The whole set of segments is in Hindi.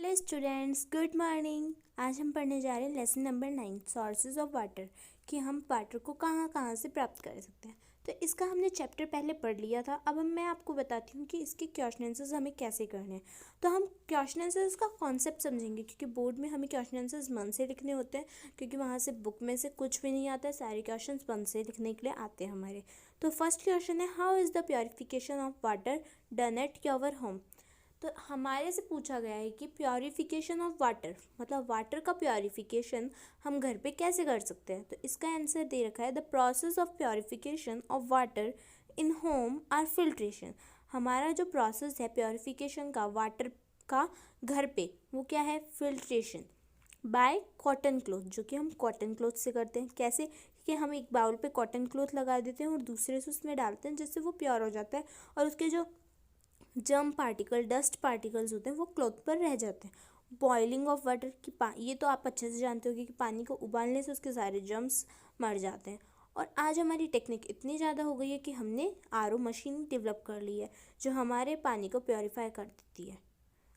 Hello students, good morning. आज हम पढ़ने जा रहे हैं lesson number 9 sources of water, कि हम वाटर को कहाँ कहाँ से प्राप्त कर सकते हैं। तो इसका हमने चैप्टर पहले पढ़ लिया था। अब मैं आपको बताती हूँ कि इसके क्वेश्चन आंसर्स हमें कैसे करने हैं। तो हम क्वेश्चन आंसर्स का कॉन्सेप्ट समझेंगे, क्योंकि बोर्ड में हमें क्वेश्चन आंसर्स मन से लिखने होते हैं, क्योंकि वहाँ से बुक में से कुछ भी नहीं आता है, सारे क्वेश्चन मन से लिखने के लिए आते हैं हमारे। तो फर्स्ट क्वेश्चन है, how is the purification of water done at your home. तो हमारे से पूछा गया है कि प्योरीफिकेशन ऑफ वाटर, मतलब वाटर का प्योरीफिकेशन हम घर पे कैसे कर सकते हैं। तो इसका आंसर दे रखा है, the process of purification of water in home are filtration. हमारा जो प्रोसेस है प्योरीफिकेशन का वाटर का घर पे, वो क्या है, फिल्ट्रेशन बाय कॉटन क्लॉथ, जो कि हम कॉटन क्लॉथ से करते हैं। कैसे कि हम एक बाउल पे कॉटन क्लॉथ लगा देते हैं और दूसरे से उसमें डालते हैं, जिससे वो प्योर हो जाता है और उसके जो जर्म पार्टिकल, डस्ट पार्टिकल्स होते हैं वो क्लॉथ पर रह जाते हैं। बॉइलिंग ऑफ वाटर की ये तो आप अच्छे से जानते होंगे कि पानी को उबालने से उसके सारे जर्म्स मर जाते हैं। और आज हमारी टेक्निक इतनी ज़्यादा हो गई है कि हमने आरओ मशीन डेवलप कर ली है, जो हमारे पानी को प्योरीफाई कर देती है।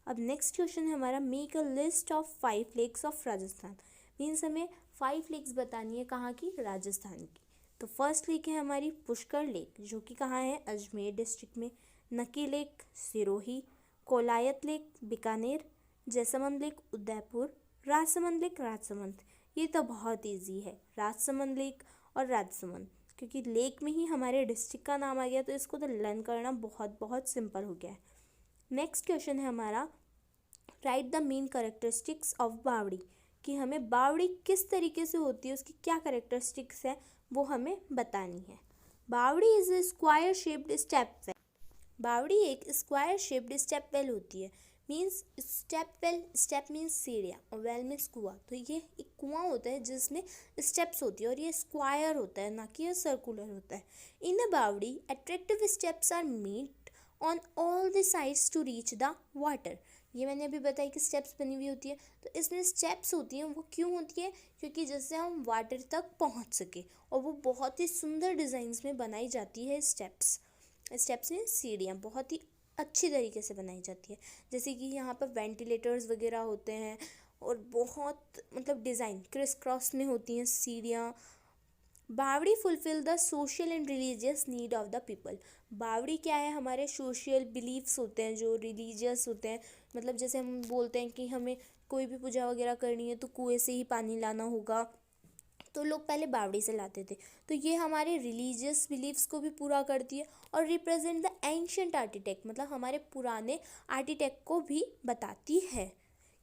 अब नेक्स्ट क्वेश्चन है हमारा, make a list of 5 lakes of Rajasthan. Means हमें 5 लेक्स बतानी है, कहाँ की, राजस्थान की। तो फर्स्ट लेक है हमारी पुष्कर लेक, जो कि कहाँ है, अजमेर डिस्ट्रिक्ट में। नकी lake Sirohi, Kolayat lake Bikaner, Jaisamand lake Udaipur, Rajsamand lake Rajsamand. ये तो बहुत इजी है, राजसमंद लेक और राजसमंद, क्योंकि लेक में ही हमारे डिस्ट्रिक्ट का नाम आ गया, तो इसको तो लर्न करना बहुत बहुत सिंपल हो गया है। नेक्स्ट क्वेश्चन है हमारा, right the main characteristics of बावड़ी, कि हमें बावड़ी किस तरीके से होती है, उसकी क्या करेक्टरिस्टिक्स है वो हमें बतानी है। बावड़ी is a square shaped step well. बावड़ी एक स्क्वायर शेप्ड स्टेप वेल होती है। Means step well, step means सीढ़ियाँ और वेल मीन्स कुआं। तो ये एक कुआं होता है जिसमें स्टेप्स होती है, और ये स्क्वायर होता है, ना कि ये सर्कुलर होता है। In a bawdi attractive steps are made on all the sides to reach the water. ये मैंने अभी बताया कि स्टेप्स बनी हुई होती है। तो इसमें स्टेप्स होती हैं, वो क्यों होती है, क्योंकि जिससे हम वाटर तक पहुंच सके, और वो बहुत ही सुंदर डिज़ाइंस में बनाई जाती है। स्टेप्स में सीढ़ियाँ बहुत ही अच्छी तरीके से बनाई जाती है। जैसे कि यहाँ पर वेंटिलेटर्स वगैरह होते हैं, और बहुत मतलब डिज़ाइन क्रिस क्रॉस में होती हैं सीढ़ियाँ। बावड़ी fulfil the social and religious need of the people. बावड़ी क्या है, हमारे सोशल बिलीव्स होते हैं जो रिलीजियस होते हैं। मतलब जैसे हम बोलते हैं कि हमें कोई भी पूजा वगैरह करनी है तो कुएं से ही पानी लाना होगा, तो लोग पहले बावड़ी से लाते थे। तो ये हमारे रिलीजियस बिलीव्स को भी पूरा करती है, और रिप्रेजेंट द एंशियंट आर्किटेक्ट, मतलब हमारे पुराने आर्किटेक्ट को भी बताती है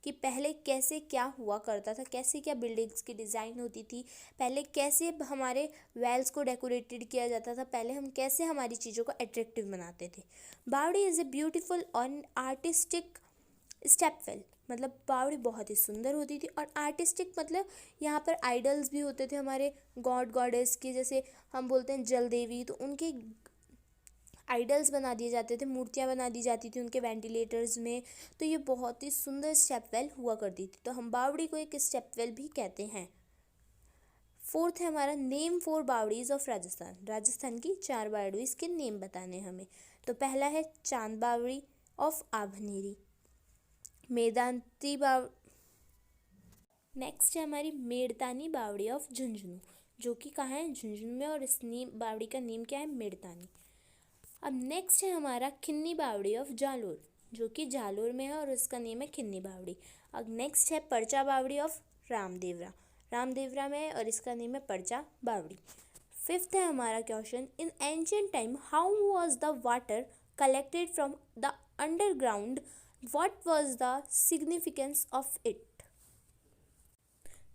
कि पहले कैसे क्या हुआ करता था, कैसे क्या बिल्डिंग्स की डिज़ाइन होती थी, पहले कैसे हमारे वेल्स को डेकोरेटेड किया जाता था, पहले हम कैसे हमारी चीज़ों को अट्रैक्टिव बनाते थे। बावड़ी इज़ ए ब्यूटीफुल और आर्टिस्टिक स्टेप वेल, मतलब बावड़ी बहुत ही सुंदर होती थी। और आर्टिस्टिक मतलब यहाँ पर आइडल्स भी होते थे हमारे गॉड गॉडेस के, जैसे हम बोलते हैं जल देवी, तो उनके आइडल्स बना दिए जाते थे, मूर्तियाँ बना दी जाती थी उनके वेंटिलेटर्स में। तो ये बहुत ही सुंदर स्टेप वेल हुआ करती थी। तो हम बावड़ी को एक स्टेप वेल भी कहते हैं। फोर्थ है हमारा, नेम 4 बावड़ीज ऑफ राजस्थान। राजस्थान की 4 बावड़ीज के नेम बताने हमें। तो पहला है चांद बावड़ी ऑफ आभनेरी, मेदांती बाव नेक्स्ट है हमारी मेड़तानी बावड़ी ऑफ झुंझुनू, जो कि कहाँ है, झुंझुनू में, और इस बावड़ी का नेम क्या है, मेड़तानी। अब नेक्स्ट है हमारा खिन्नी बावड़ी ऑफ जालोर, जो कि जालोर में है, और इसका नेम है खिन्नी बावड़ी। अब नेक्स्ट है परचा बावड़ी ऑफ रामदेवरा, रामदेवरा में है, और इसका नेम है परचा बावड़ी। फिफ्थ है हमारा question, in ancient time how was the water collected from the underground, what was the significance of it.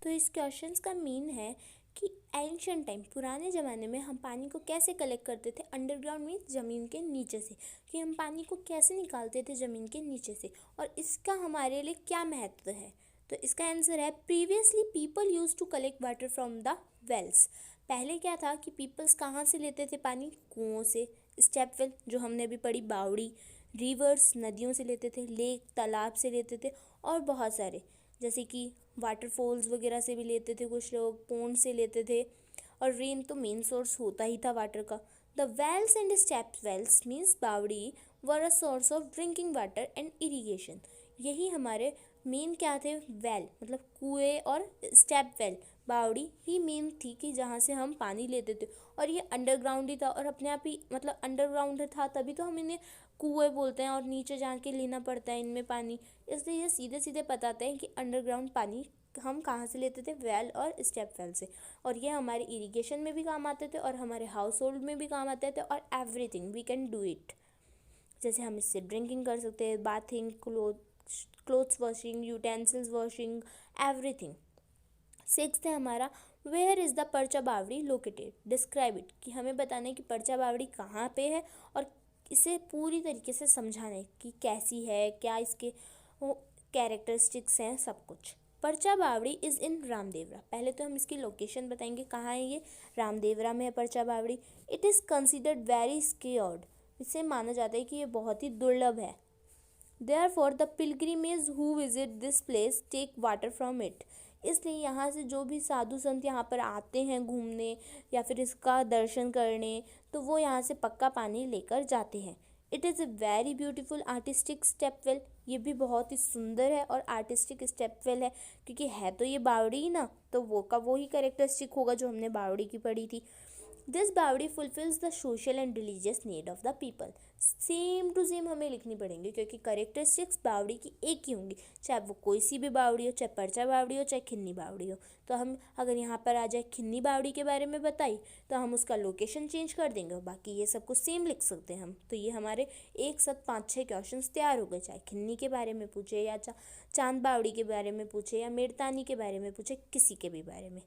तो इस क्वेश्चन का मीन है कि एंशियंट टाइम, पुराने ज़माने में हम पानी को कैसे कलेक्ट करते थे। अंडरग्राउंड मीन्स ज़मीन के नीचे से, कि हम पानी को कैसे निकालते थे ज़मीन के नीचे से, और इसका हमारे लिए क्या महत्व है। तो इसका आंसर है, previously people use to collect water from the wells. पहले क्या था कि पीपल्स कहाँ से लेते थे पानी, कुओं से। स्टेप वेल जो हमने अभी पढ़ी, बावड़ी, रिवर्स नदियों से लेते थे, लेक तालाब से लेते थे, और बहुत सारे जैसे कि वाटरफॉल्स वगैरह से भी लेते थे, कुछ लोग पोंड से लेते थे, और रेन तो मेन सोर्स होता ही था वाटर का। The wells and step wells means बावड़ी were a source of drinking water and irrigation. यही हमारे मेन क्या थे, वेल मतलब कुएं और स्टेप वेल, बावड़ी ही मेन थी कि जहाँ से हम पानी लेते थे। और ये अंडरग्राउंड ही था और अपने आप ही मतलब अंडरग्राउंड था, तभी तो हम इन्हें कुएं बोलते हैं और नीचे जाके लेना पड़ता है इनमें पानी। इसलिए ये सीधे सीधे बताते हैं कि अंडरग्राउंड पानी हम कहाँ से लेते थे, वेल और स्टेप वेल से। और ये हमारे इरिगेशन में भी काम आते थे और हमारे हाउस होल्ड में भी काम आते थे, और everything we can do it. जैसे हम इससे ड्रिंकिंग कर सकते हैं, bathing, clothes washing, utensils washing, everything. Sixth है हमारा, वेयर इज़ द परचा बावड़ी लोकेटेड, डिस्क्राइब इट, कि हमें बताना है कि परचा बावड़ी कहाँ पे है और इसे पूरी तरीके से समझाना है कि कैसी है, क्या इसके कैरेक्टरिस्टिक्स हैं, सब कुछ। परचा बावड़ी इज़ इन रामदेवरा। पहले तो हम इसकी लोकेशन बताएंगे, कहाँ है ये, रामदेवरा में है परचा बावड़ी। It is considered very scared, इसे माना जाता है कि ये बहुत ही दुर्लभ है। Therefore, the pilgrimage who visit this place take water from it. इसलिए यहाँ से जो भी साधु संत यहाँ पर आते हैं घूमने या फिर इसका दर्शन करने, तो वो यहाँ से पक्का पानी लेकर जाते हैं। It is a very beautiful artistic step well, ये भी बहुत ही सुंदर है और आर्टिस्टिक स्टेप वेल है, क्योंकि है तो ये बावड़ी ही ना, तो वो का वो ही करेक्टरिस्टिक होगा जो हमने बावड़ी की पढ़ी थी। This bawdi fulfills the social and religious need of the people. Same to same हमें लिखनी पड़ेंगी, क्योंकि करेक्टरिस्टिक्स बावड़ी की एक ही होंगी, चाहे वो कोई सी भी बावड़ी हो, चाहे परचा बावड़ी हो, चाहे खिन्नी बावड़ी हो। तो हम अगर यहाँ पर आ जाए खिन्नी बावड़ी के बारे में बताई, तो हम उसका लोकेशन चेंज कर देंगे और बाकी ये सब कुछ सेम लिख सकते हैं हम। तो ये हमारे एक साथ 5-6 क्वेश्चन तैयार हो गए, चाहे खिन्नी के बारे में पूछे या चांद बावड़ी के बारे में पूछे या मेड़तानी के बारे में पूछे, किसी के भी बारे में।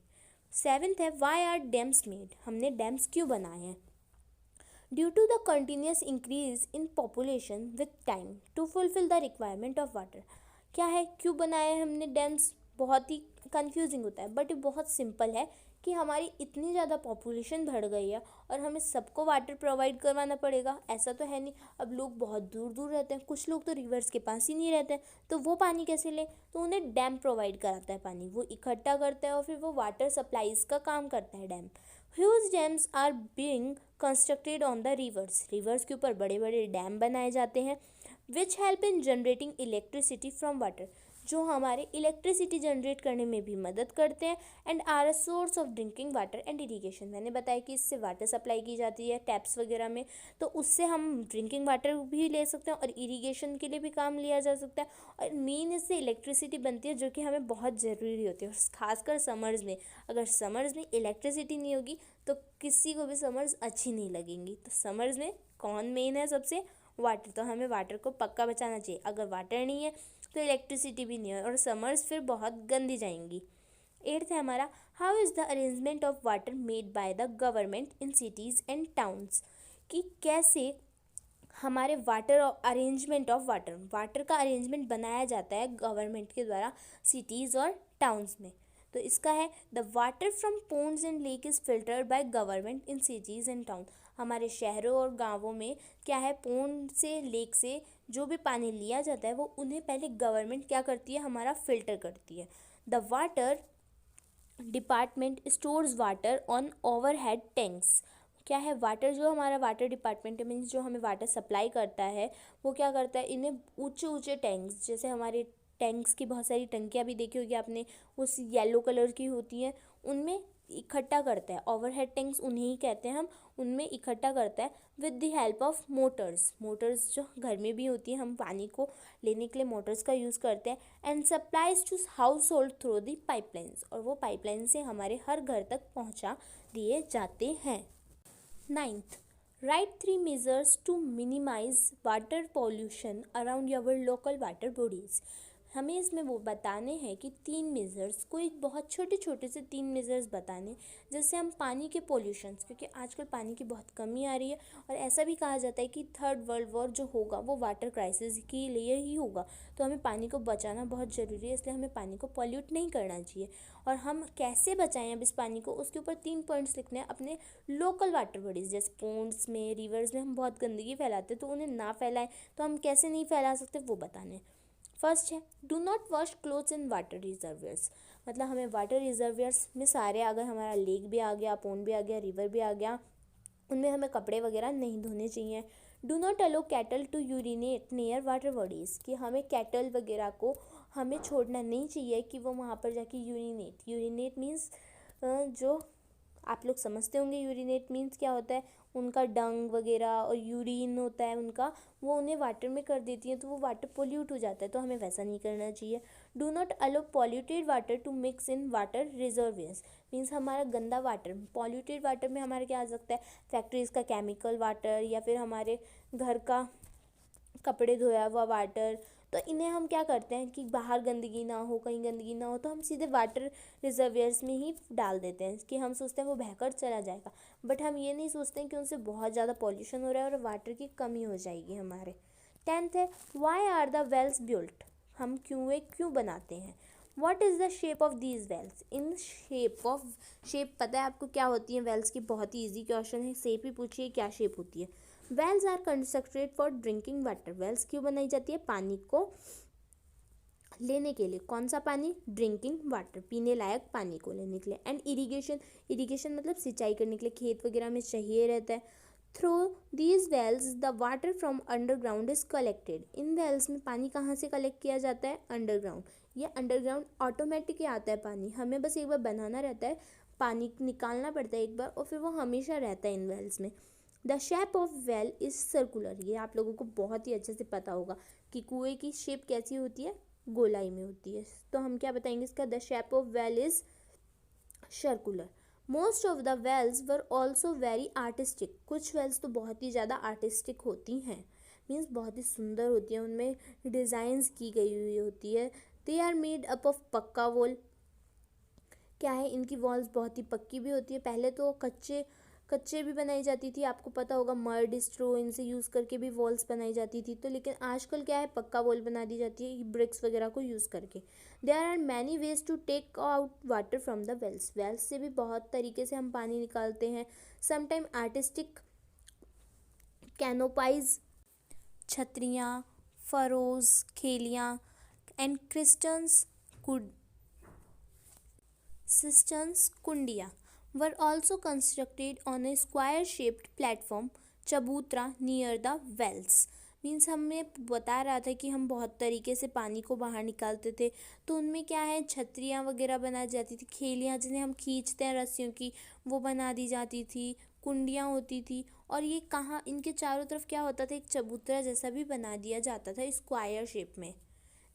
सेवेंथ है, वाई आर डैम्स मेड, हमने डैम्स क्यों बनाए हैं। Due to the continuous increase in population with time to fulfil the requirement of water. क्या है, क्यों बनाए हैं हमने डैम्स, बहुत ही कंफ्यूजिंग होता है, बट ये बहुत सिंपल है कि हमारी इतनी ज़्यादा पॉपुलेशन बढ़ गई है और हमें सबको वाटर प्रोवाइड करवाना पड़ेगा। ऐसा तो है नहीं, अब लोग बहुत दूर दूर रहते हैं, कुछ लोग तो रिवर्स के पास ही नहीं रहते हैं, तो वो पानी कैसे लें, तो उन्हें डैम प्रोवाइड कराता है पानी, वो इकट्ठा करता है और फिर वो वाटर सप्लाईज का काम करता है dam. Huge dams are being constructed on the rivers, rivers के ऊपर बड़े बड़े डैम बनाए जाते हैं, which help in generating electricity from water, जो हमारे इलेक्ट्रिसिटी जनरेट करने में भी मदद करते हैं, and are a source of drinking water and irrigation. मैंने बताया कि इससे वाटर सप्लाई की जाती है टैप्स वगैरह में, तो उससे हम ड्रिंकिंग वाटर भी ले सकते हैं और इरीगेशन के लिए भी काम लिया जा सकता है, और मेन इससे इलेक्ट्रिसिटी बनती है जो कि हमें बहुत ज़रूरी होती है, और खासकर समर्स में। अगर समर्स में इलेक्ट्रिसिटी नहीं होगी तो किसी को भी समर्स अच्छी नहीं लगेंगी। तो समर्स में कौन मेन है सबसे, वाटर, तो हमें वाटर को पक्का बचाना चाहिए। अगर वाटर नहीं है तो इलेक्ट्रिसिटी भी नहीं है और समर्स फिर बहुत गंदी जाएंगी। एट्थ है हमारा, how is the arrangement of water made by the government in cities and towns, कि कैसे हमारे water arrangement of water, water का अरेंजमेंट बनाया जाता है गवर्नमेंट के द्वारा सिटीज़ और टाउन्स में। तो इसका है, the water from ponds and lake is filtered by government in cities and town. हमारे शहरों और गांवों में क्या है, पोन्ड से, लेक से जो भी पानी लिया जाता है वो उन्हें पहले गवर्नमेंट क्या करती है, हमारा फिल्टर करती है। The water department stores water on overhead tanks. क्या है, वाटर जो हमारा वाटर डिपार्टमेंट मीन्स जो हमें वाटर सप्लाई करता है, वो क्या करता है, इन्हें ऊंचे ऊंचे टैंक्स, जैसे हमारे टैंक्स की बहुत सारी टंकियाँ भी देखी होगी आपने, उस येलो कलर की होती हैं, उनमें इकट्ठा करता है। ओवरहेड टैंक्स उन्हें ही कहते हैं हम, उनमें इकट्ठा करता है with the help of Motors, Motors जो घर में भी होती है, हम पानी को लेने के लिए मोटर्स का यूज़ करते हैं। And supplies to household through the pipelines, और वो पाइपलाइन से हमारे हर घर तक पहुंचा दिए जाते हैं। Ninth, write 3 measures to minimize water pollution around your local water bodies. हमें इसमें वो बताने हैं कि 3 मेजर्स, कोई बहुत छोटे छोटे से 3 मेजर्स बताने जिससे हम पानी के पोल्यूशंस, क्योंकि आजकल पानी की बहुत कमी आ रही है और ऐसा भी कहा जाता है कि 3rd वर्ल्ड वॉर जो होगा वो वाटर क्राइसिस के लिए ही होगा, तो हमें पानी को बचाना बहुत ज़रूरी है, इसलिए हमें पानी को पॉल्यूट नहीं करना चाहिए। और हम कैसे बचाएं अब इस पानी को, उसके ऊपर 3 पॉइंट्स लिखने हैं अपने लोकल वाटर बॉडीज़। जैसे पोन्ड्स में, रिवर्स में हम बहुत गंदगी फैलाते हैं, तो उन्हें ना फैलाएं, तो हम कैसे नहीं फैला सकते वो बताने। फर्स्ट है, do not wash clothes in water reservoirs, मतलब हमें वाटर रिजर्वियर्स में सारे, अगर हमारा लेक भी आ गया, पोन्ड भी आ गया, रिवर भी आ गया, उनमें हमें कपड़े वगैरह नहीं धोने चाहिए। Do not allow cattle to urinate near water bodies, कि हमें कैटल वगैरह को हमें छोड़ना नहीं चाहिए कि वो वहाँ पर जाके यूरिनेट मीन्स जो आप लोग समझते होंगे यूरिनेट मीन्स क्या होता है, उनका डंग वगैरह और यूरिन होता है उनका, वो उन्हें वाटर में कर देती है तो वो वाटर पोल्यूट हो जाता है, तो हमें वैसा नहीं करना चाहिए। Do not allow polluted water to mix in water reservoirs means हमारा गंदा वाटर, पॉल्यूटेड वाटर में हमारा क्या आ सकता है, फैक्ट्रीज़ का केमिकल वाटर या फिर हमारे घर का कपड़े धोया हुआ वाटर। तो इन्हें हम क्या करते हैं कि बाहर गंदगी ना हो, कहीं गंदगी ना हो, तो हम सीधे वाटर रिजर्वियर्स में ही डाल देते हैं कि हम सोचते हैं वो बहकर चला जाएगा, बट हम ये नहीं सोचते हैं कि उनसे बहुत ज़्यादा पॉल्यूशन हो रहा है और वाटर की कमी हो जाएगी हमारे। 10th है why are the wells built, हम क्यों बनाते हैं। What is the shape of these wells, इन शेप पता है आपको क्या होती है वेल्स की, बहुत ही ईजी क्वेश्चन है, शेप ही पूछिए क्या शेप होती है। Wells are constructed for drinking water, wells क्यों बनाई जाती है, पानी को लेने के लिए, कौन सा पानी, ड्रिंकिंग वाटर, पीने लायक पानी को लेने के लिए। एंड इरीगेशन मतलब सिंचाई करने के लिए, खेत वगैरह में चाहिए रहता है। Through these wells the water from underground is collected, इन वेल्स में पानी कहाँ से कलेक्ट किया जाता है, अंडरग्राउंड। ये अंडरग्राउंड ऑटोमेटिक ही आता है पानी, हमें बस एक बार बनाना रहता है, पानी निकालना पड़ता है एक बार और फिर वो हमेशा रहता है इन वेल्स में। The shape of well is circular, ये आप लोगों को बहुत ही अच्छे से पता होगा कि कुएं की शेप कैसी होती है, गोलाई में होती है, तो हम क्या बताएंगे इसका, the shape of well is circular. Most of the wells were also very artistic, कुछ वेल्स तो बहुत ही ज़्यादा आर्टिस्टिक होती हैं, मीन्स बहुत ही सुंदर होती हैं, उनमें डिज़ाइंस की गई हुई होती है। They are made up of pucca wall, क्या है इनकी वॉल्स बहुत ही पक्की भी होती है, पहले तो कच्चे भी बनाई जाती थी, आपको पता होगा मर्ड स्ट्रो इनसे यूज़ करके भी वॉल्स बनाई जाती थी, तो लेकिन आजकल क्या है पक्का वॉल बना दी जाती है ब्रिक्स वगैरह को यूज़ करके। There are many ways to take out water from the wells से भी बहुत तरीके से हम पानी निकालते हैं। समटाइम आर्टिस्टिक कैनोपाइज, छतरियाँ, फरोज, खेलियाँ एंड सिस्टर्न्स कुंडिया were also constructed on a square-shaped platform चबूतरा नियर द वेल्स, मीन्स हमें बता रहा था कि हम बहुत तरीके से पानी को बाहर निकालते थे, तो उनमें क्या है छतरियाँ वगैरह बनाई जाती थी, खेलियाँ जिन्हें हम खींचते हैं रस्सियों की वो बना दी जाती थी, कुंडियाँ होती थी, और ये कहाँ इनके चारों तरफ क्या होता था, एक चबूतरा जैसा भी बना दिया जाता था स्क्वायर शेप में।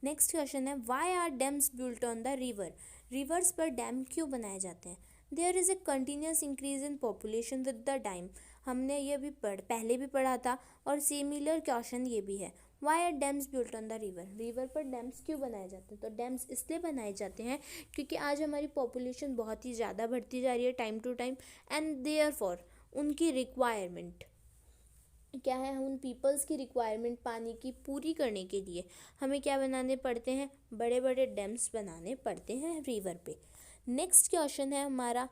नेक्स्ट क्वेश्चन है why are dams built on the river, rivers पर डैम क्यों बनाए जाते हैं। There is a continuous increase in population with the time, हमने ये भी पहले भी पढ़ा था और सिमिलर क्वेश्चन ये भी है। Why are dams built on the river, river पर डैम्स क्यों बनाए जाते हैं, तो डैम्स इसलिए बनाए जाते हैं क्योंकि आज हमारी पॉपुलेशन बहुत ही ज़्यादा बढ़ती जा रही है time to time, and therefore उनकी रिक्वायरमेंट क्या है, उन पीपल्स की रिक्वायरमेंट पानी की पूरी करने के लिए हमें क्या बनाने पड़ते हैं, बड़े बड़े डैम्स बनाने पड़ते हैं रिवर पे। नेक्स्ट क्वेश्चन है हमारा